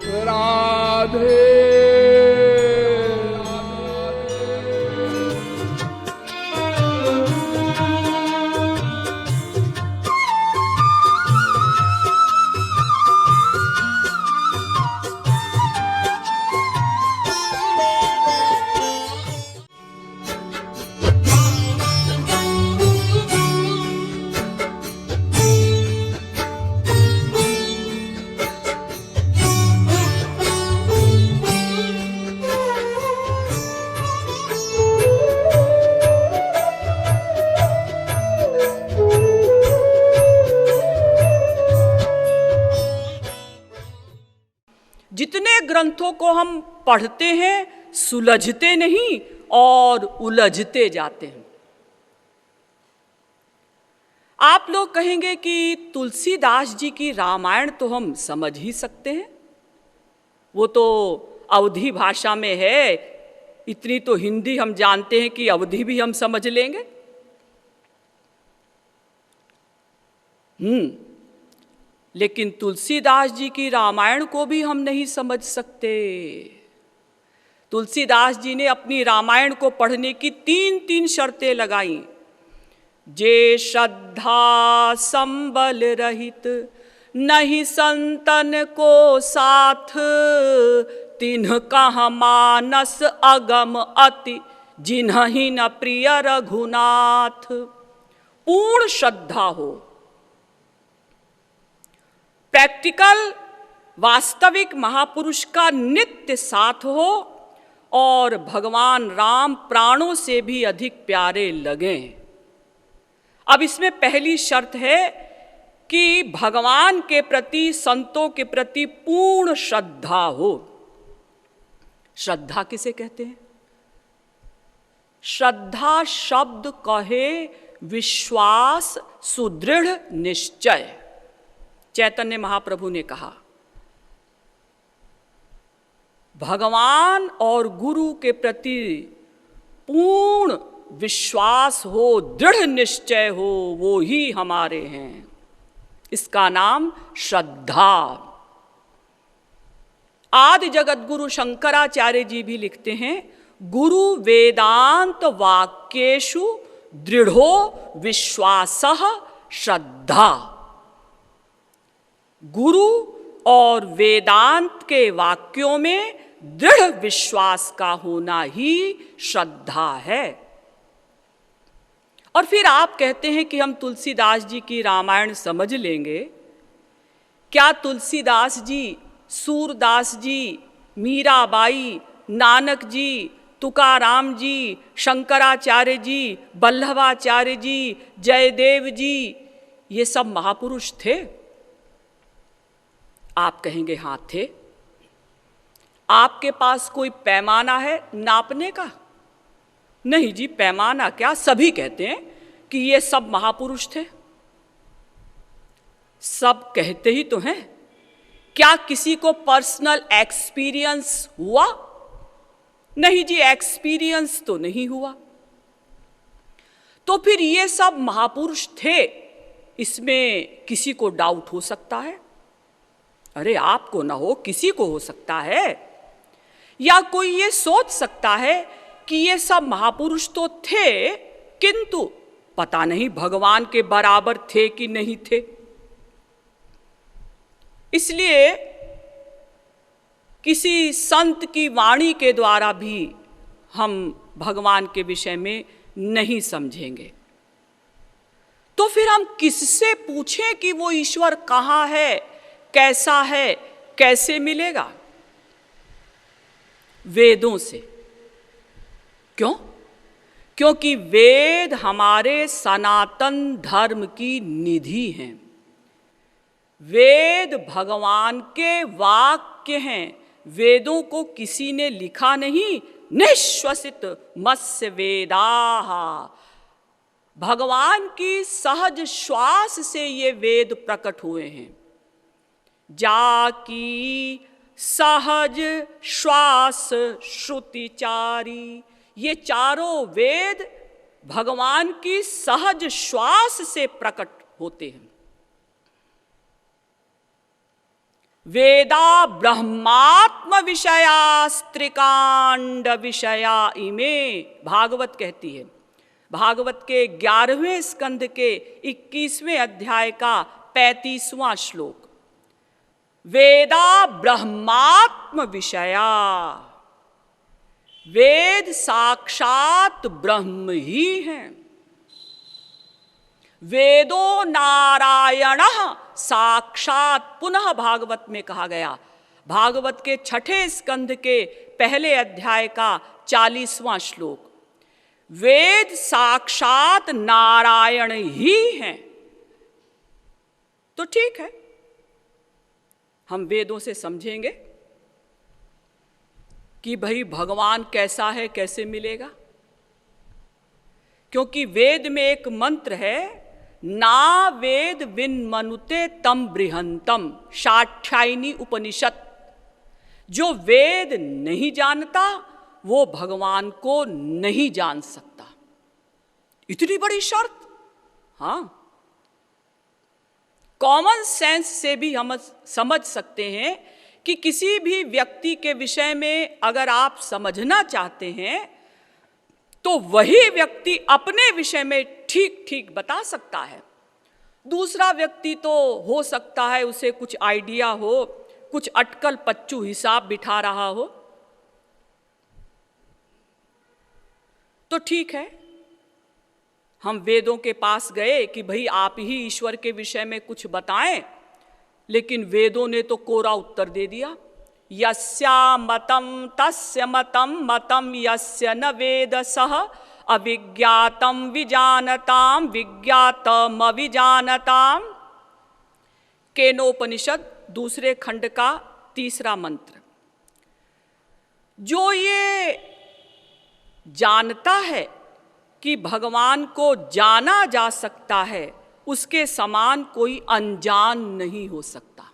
राधे। जितने ग्रंथों को हम पढ़ते हैं सुलझते नहीं और उलझते जाते हैं। आप लोग कहेंगे कि तुलसीदास जी की रामायण तो हम समझ ही सकते हैं, वो तो अवधी भाषा में है, इतनी तो हिंदी हम जानते हैं कि अवधी भी हम समझ लेंगे। लेकिन तुलसीदास जी की रामायण को भी हम नहीं समझ सकते। तुलसीदास जी ने अपनी रामायण को पढ़ने की तीन शर्तें लगाई। जे श्रद्धा संबल रहित नहीं संतन को साथ, तिन्ह कहाँ मानस अगम अति जिन्हि न प्रिय रघुनाथ। पूर्ण श्रद्धा हो, प्रैक्टिकल वास्तविक महापुरुष का नित्य साथ हो और भगवान राम प्राणों से भी अधिक प्यारे लगें। अब इसमें पहली शर्त है कि भगवान के प्रति, संतों के प्रति पूर्ण श्रद्धा हो। श्रद्धा किसे कहते हैं? श्रद्धा शब्द कहे विश्वास, सुदृढ़ निश्चय। चैतन्य महाप्रभु ने कहा भगवान और गुरु के प्रति पूर्ण विश्वास हो, दृढ़ निश्चय हो, वो ही हमारे हैं। इसका नाम श्रद्धा। आदि जगत गुरु शंकराचार्य जी भी लिखते हैं, गुरु वेदांत वाक्येषु दृढ़ो विश्वासः श्रद्धा। गुरु और वेदांत के वाक्यों में दृढ़ विश्वास का होना ही श्रद्धा है। और फिर आप कहते हैं कि हम तुलसीदास जी की रामायण समझ लेंगे। क्या तुलसीदास जी, सूरदास जी, मीराबाई, नानक जी, तुकाराम जी, शंकराचार्य जी, वल्लभाचार्य जी, जयदेव जी, ये सब महापुरुष थे? आप कहेंगे हाँ थे। आपके पास कोई पैमाना है नापने का? नहीं जी, पैमाना क्या, सभी कहते हैं कि ये सब महापुरुष थे। सब कहते ही तो हैं। क्या किसी को पर्सनल एक्सपीरियंस हुआ? नहीं जी, एक्सपीरियंस तो नहीं हुआ। तो फिर ये सब महापुरुष थे, इसमें किसी को डाउट हो सकता है? अरे आपको ना हो, किसी को हो सकता है। या कोई ये सोच सकता है कि ये सब महापुरुष तो थे, किंतु पता नहीं भगवान के बराबर थे कि नहीं थे। इसलिए किसी संत की वाणी के द्वारा भी हम भगवान के विषय में नहीं समझेंगे। तो फिर हम किससे पूछें कि वो ईश्वर कहाँ है, कैसा है, कैसे मिलेगा? वेदों से। क्यों? क्योंकि वेद हमारे सनातन धर्म की निधि हैं। वेद भगवान के वाक्य हैं। वेदों को किसी ने लिखा नहीं। निश्वसित मत्स्य वेदाः, भगवान की सहज श्वास से ये वेद प्रकट हुए हैं। जाकी सहज श्वास श्रुतिचारी, ये चारों वेद भगवान की सहज श्वास से प्रकट होते हैं। वेदा ब्रह्मात्म विषयास्त्रिकांड विषया इमे, भागवत कहती है। भागवत के 11वें स्कंध के 21वें अध्याय का 35वां श्लोक, वेदा ब्रह्मात्म विषया, वेद साक्षात ब्रह्म ही हैं। वेदो नारायणः साक्षात, पुनः भागवत में कहा गया। भागवत के 6ठे स्कंध के पहले अध्याय का 40वां श्लोक, वेद साक्षात नारायण ही हैं। तो ठीक है, हम वेदों से समझेंगे कि भाई भगवान कैसा है, कैसे मिलेगा। क्योंकि वेद में एक मंत्र है, ना वेद विन्मनुते तम बृहंतम, शाठ्यायनी उपनिषद। जो वेद नहीं जानता वो भगवान को नहीं जान सकता। इतनी बड़ी शर्त। हाँ, कॉमन सेंस से भी हम समझ सकते हैं कि किसी भी व्यक्ति के विषय में अगर आप समझना चाहते हैं तो वही व्यक्ति अपने विषय में ठीक ठीक बता सकता है। दूसरा व्यक्ति तो हो सकता है उसे कुछ आइडिया हो, कुछ अटकल पच्चू हिसाब बिठा रहा हो। तो ठीक है, हम वेदों के पास गए कि भाई आप ही ईश्वर के विषय में कुछ बताएं, लेकिन वेदों ने तो कोरा उत्तर दे दिया, यस्या मतम तस्य मतम मतम यस्य न वेद सह अविज्ञातम विजानताम विज्ञातम अविजानताम। केनोपनिषद 2 खंड का 3रा मंत्र। जो ये जानता है कि भगवान को जाना जा सकता है, उसके समान कोई अनजान नहीं हो सकता।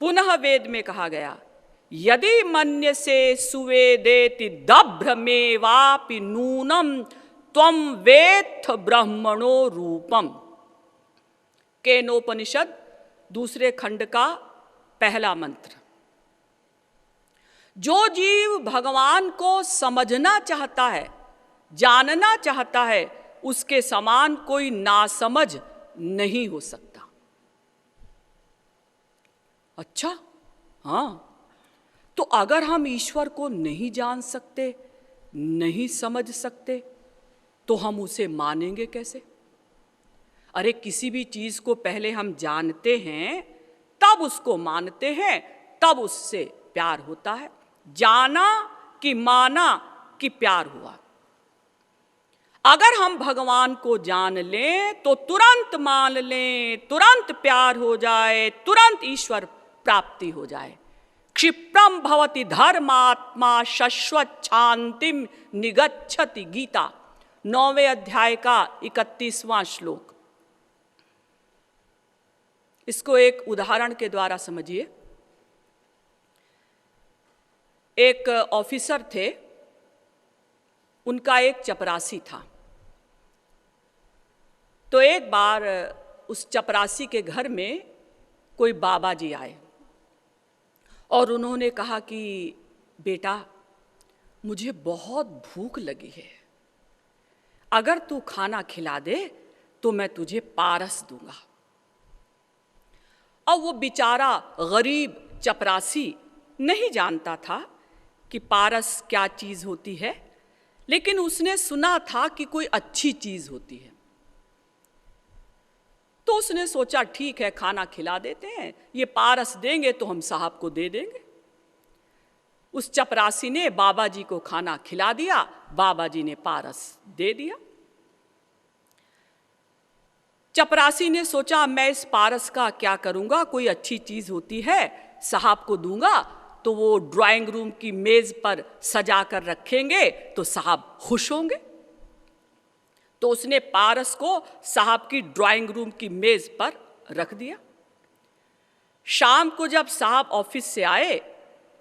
पुनः वेद में कहा गया, यदि मन्यसे सुवेदेति दभ्रमेवापि नूनम त्वं वेत्थ ब्रह्मणो रूपम। केनोपनिषद 2 खंड का 1ला मंत्र। जो जीव भगवान को समझना चाहता है, जानना चाहता है, उसके समान कोई नासमझ नहीं हो सकता। अच्छा, हाँ, तो अगर हम ईश्वर को नहीं जान सकते, नहीं समझ सकते, तो हम उसे मानेंगे कैसे? अरे किसी भी चीज को पहले हम जानते हैं, तब उसको मानते हैं, तब उससे प्यार होता है। जाना कि माना कि प्यार हुआ। अगर हम भगवान को जान लें तो तुरंत मान लें, तुरंत प्यार हो जाए, तुरंत ईश्वर प्राप्ति हो जाए। क्षिप्रम भवति धर्मात्मा शश्वत शांतिम निगच्छति, गीता 9वें अध्याय का 31वां श्लोक। इसको एक उदाहरण के द्वारा समझिए। एक ऑफिसर थे, उनका एक चपरासी था। तो एक बार उस चपरासी के घर में कोई बाबा जी आए और उन्होंने कहा कि बेटा, मुझे बहुत भूख लगी है, अगर तू खाना खिला दे तो मैं तुझे पारस दूंगा। और वो बेचारा गरीब चपरासी नहीं जानता था कि पारस क्या चीज़ होती है, लेकिन उसने सुना था कि कोई अच्छी चीज़ होती है। तो उसने सोचा ठीक है, खाना खिला देते हैं, ये पारस देंगे तो हम साहब को दे देंगे। उस चपरासी ने बाबा जी को खाना खिला दिया, बाबा जी ने पारस दे दिया। चपरासी ने सोचा मैं इस पारस का क्या करूंगा, कोई अच्छी चीज होती है साहब को दूंगा तो वो ड्राइंग रूम की मेज पर सजा कर रखेंगे तो साहब खुश होंगे। तो उसने पारस को साहब की ड्राइंग रूम की मेज पर रख दिया। शाम को जब साहब ऑफिस से आए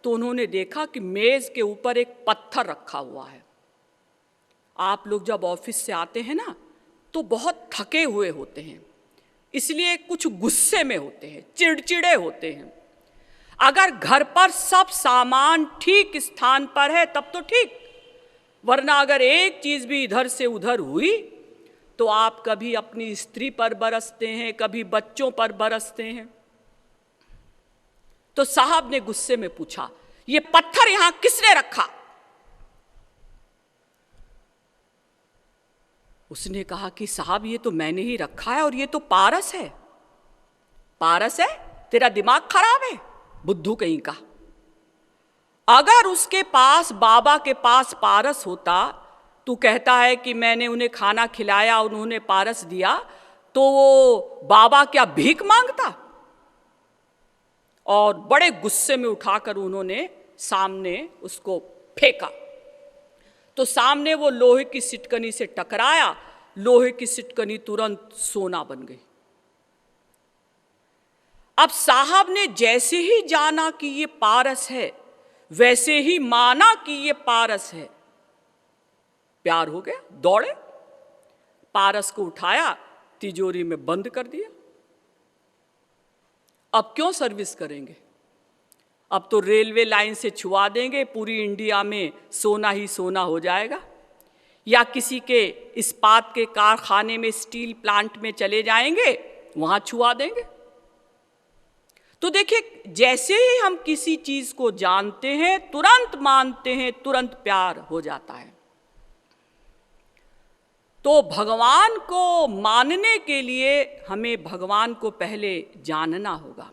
तो उन्होंने देखा कि मेज के ऊपर एक पत्थर रखा हुआ है। आप लोग जब ऑफिस से आते हैं ना तो बहुत थके हुए होते हैं, इसलिए कुछ गुस्से में होते हैं, चिड़चिड़े होते हैं। अगर घर पर सब सामान ठीक स्थान पर है तब तो ठीक, वरना अगर एक चीज भी इधर से उधर हुई तो आप कभी अपनी स्त्री पर बरसते हैं, कभी बच्चों पर बरसते हैं। तो साहब ने गुस्से में पूछा, ये पत्थर यहां किसने रखा? उसने कहा कि साहब ये तो मैंने ही रखा है, और ये तो पारस है। पारस है? तेरा दिमाग खराब है, बुद्धू कहीं का। अगर उसके पास, बाबा के पास पारस होता, तू कहता है कि मैंने उन्हें खाना खिलाया, उन्होंने पारस दिया, तो वो बाबा क्या भीख मांगता? और बड़े गुस्से में उठाकर उन्होंने सामने उसको फेंका। तो सामने वो लोहे की सिटकनी से टकराया, लोहे की सिटकनी तुरंत सोना बन गई। अब साहब ने जैसे ही जाना कि ये पारस है, वैसे ही माना कि ये पारस है, प्यार हो गया, दौड़े, पारस को उठाया, तिजोरी में बंद कर दिया। अब क्यों सर्विस करेंगे? अब तो रेलवे लाइन से छुआ देंगे, पूरी इंडिया में सोना ही सोना हो जाएगा। या किसी के इस्पात के कारखाने में, स्टील प्लांट में चले जाएंगे, वहां छुआ देंगे। तो देखिए, जैसे ही हम किसी चीज को जानते हैं, तुरंत मानते हैं, तुरंत प्यार हो जाता है। तो भगवान को मानने के लिए हमें भगवान को पहले जानना होगा,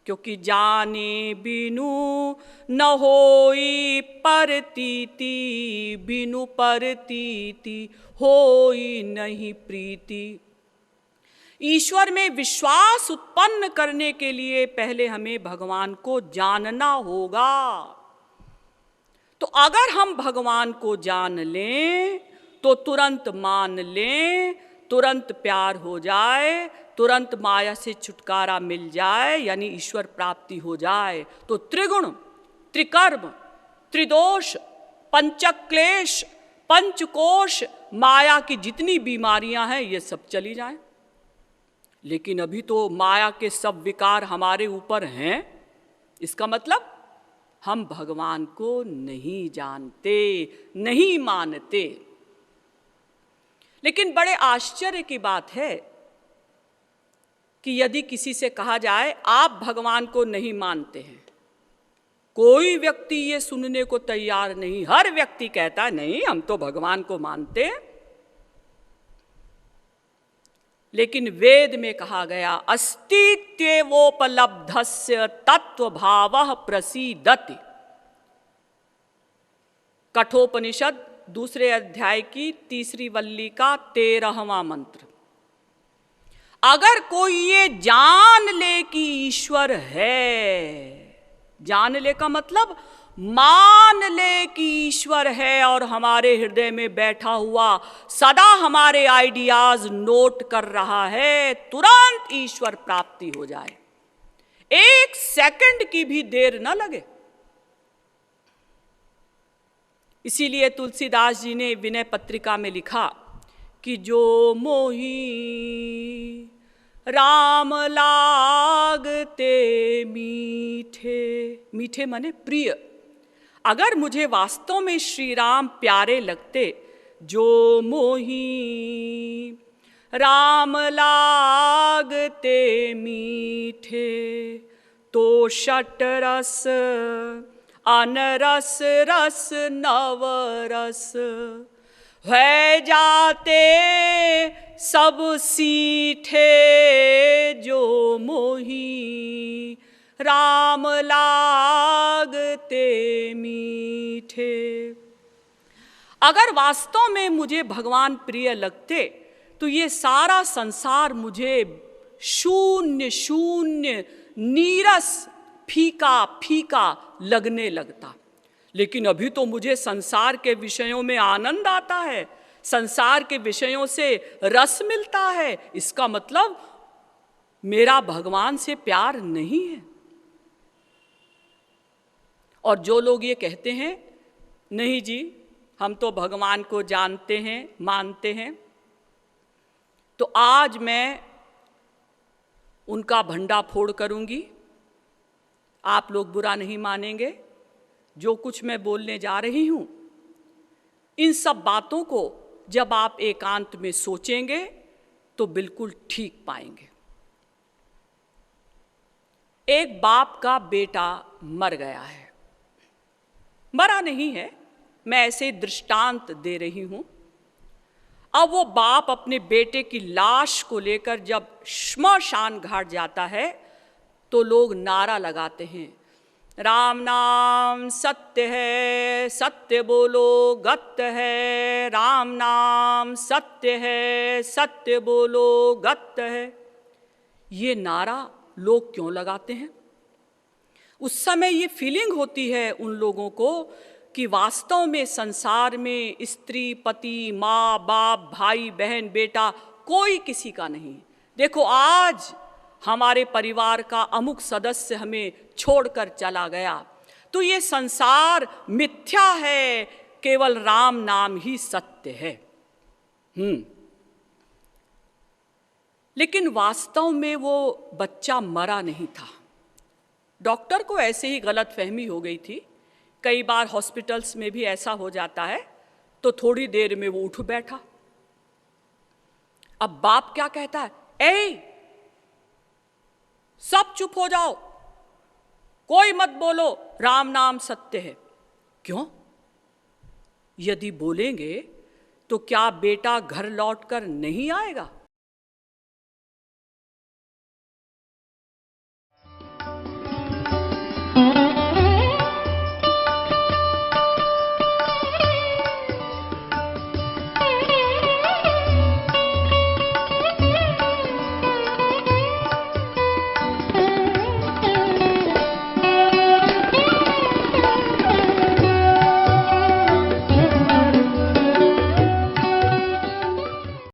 क्योंकि जाने बिनु न होई परतीति, बिनु परतीति होई नहीं प्रीति। ईश्वर में विश्वास उत्पन्न करने के लिए पहले हमें भगवान को जानना होगा। तो अगर हम भगवान को जान लें तो तुरंत मान लें, तुरंत प्यार हो जाए, तुरंत माया से छुटकारा मिल जाए, यानी ईश्वर प्राप्ति हो जाए, तो त्रिगुण, त्रिकर्म, त्रिदोष, पंचक्लेश, पंचकोश, माया की जितनी बीमारियां हैं, ये सब चली जाएं। लेकिन अभी तो माया के सब विकार हमारे ऊपर हैं। इसका मतलब हम भगवान को नहीं जानते, नहीं मानते। लेकिन बड़े आश्चर्य की बात है कि यदि किसी से कहा जाए आप भगवान को नहीं मानते हैं, कोई व्यक्ति ये सुनने को तैयार नहीं। हर व्यक्ति कहता है नहीं, हम तो भगवान को मानते हैं। लेकिन वेद में कहा गया, अस्तित्वोपलब्धस्य तत्वभावः प्रसीदति। कठोपनिषद 2 अध्याय की 3 वल्ली का 13वां मंत्र। अगर कोई ये जान ले कि ईश्वर है, जान ले का मतलब मान ले कि ईश्वर है और हमारे हृदय में बैठा हुआ सदा हमारे आइडियाज नोट कर रहा है, तुरंत ईश्वर प्राप्ति हो जाए, 1 सेकंड की भी देर न लगे। इसीलिए तुलसीदास जी ने विनय पत्रिका में लिखा कि जो मोही राम लागते मीठे, मीठे माने प्रिय। अगर मुझे वास्तव में श्री राम प्यारे लगते, जो मोही राम लागते मीठे, तो षटरस अनरस रस नवरस है जाते सब सीठे, जो मोही राम लागते मीठे। अगर वास्तव में मुझे भगवान प्रिय लगते तो ये सारा संसार मुझे शून्य शून्य, नीरस, फीका फीका लगने लगता। लेकिन अभी तो मुझे संसार के विषयों में आनंद आता है, संसार के विषयों से रस मिलता है। इसका मतलब मेरा भगवान से प्यार नहीं है। और जो लोग ये कहते हैं नहीं जी हम तो भगवान को जानते हैं, मानते हैं, तो आज मैं उनका भंडाफोड़ करूंगी। आप लोग बुरा नहीं मानेंगे। जो कुछ मैं बोलने जा रही हूं, इन सब बातों को जब आप एकांत में सोचेंगे तो बिल्कुल ठीक पाएंगे। एक बाप का बेटा मर गया है। मरा नहीं है, मैं ऐसे दृष्टांत दे रही हूं। अब वो बाप अपने बेटे की लाश को लेकर जब श्मशान घाट जाता है तो लोग नारा लगाते हैं, राम नाम सत्य है, सत्य बोलो गत्य है, राम नाम सत्य है, सत्य बोलो गत्य है। ये नारा लोग क्यों लगाते हैं? उस समय ये फीलिंग होती है उन लोगों को कि वास्तव में संसार में स्त्री, पति, माँ, बाप, भाई, बहन, बेटा कोई किसी का नहीं। देखो आज हमारे परिवार का अमुक सदस्य हमें छोड़कर चला गया, तो ये संसार मिथ्या है, केवल राम नाम ही सत्य है। लेकिन वास्तव में वो बच्चा मरा नहीं था। डॉक्टर को ऐसे ही गलतफहमी हो गई थी। कई बार हॉस्पिटल्स में भी ऐसा हो जाता है, तो थोड़ी देर में वो उठ बैठा। अब बाप क्या कहता है, ए सब चुप हो जाओ, कोई मत बोलो, राम नाम सत्य है। क्यों? यदि बोलेंगे तो क्या बेटा घर लौटकर नहीं आएगा?